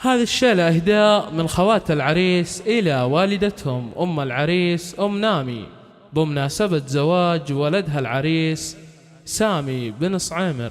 هذه الشيلة إهداء من خوات العريس إلى والدتهم أم العريس أم نامي بمناسبة زواج ولدها العريس سامي بن صعيمر.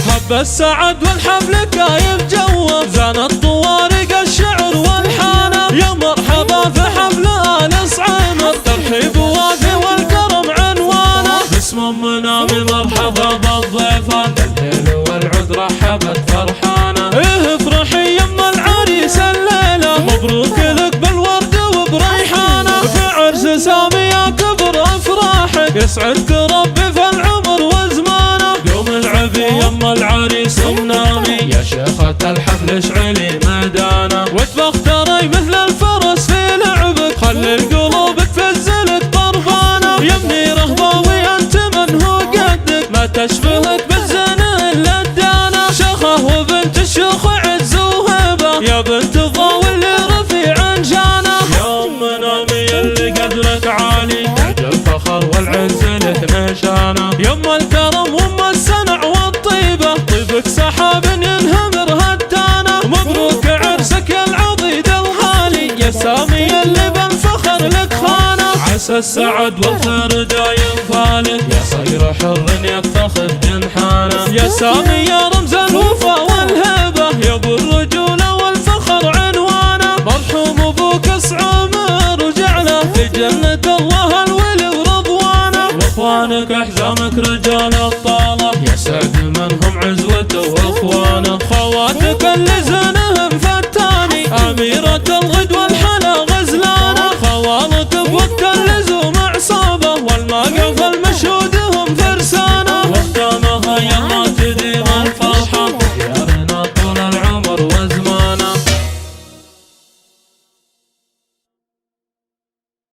هب السعد والحفل كايف جوه، زانت طوارق الشعر والحانة، يا مرحبا في حفل آل صعيمر، ترحيب وافي والكرم عنوانه، باسم ام نامي مرحبا بالضيفان، الليل والعود رحبت فرحانه، افرحي يم العريس الليله، مبروك لك بالورد وبريحانه، في عرس سامي يا كبر افراحك، يسعدك ربي في العمر وزمانه، يوم العبي يم العريس ام نامي، يا شيخة الحفل اشعلي ميدانه، وتبختري مثل الفرس في لعبك، خلي القلوب تفزلك طربانه، يمني رهباوي انت من هو قدك، ما تشبهك بالزين الا الدانه، شيخه وبنت الشيخ عز وهبه، يا بنت الضوء اللي رفيع جانه، يا ام نامي اللي قدرك عالي، تاج الفخر والعز لك نشانه، يم الكرم وام السنع والطيبه، طيبك سحاب ينهمر هدانه، مبروك عرسك يا العضيد الغالي، يا سامي اللي بالفخر لك خانه، عسى السعد والخير دايم فالك، يا صقر حر يفتخر جنحانه، يا سامي يا رمز الوفا والهبه، يا ابو الرجوله والفخر عنوانه، مرحوم ابوك صعيمر وجعله في جنه الله الولي ورضوانه، واخوانك احزامك رجال الطاله.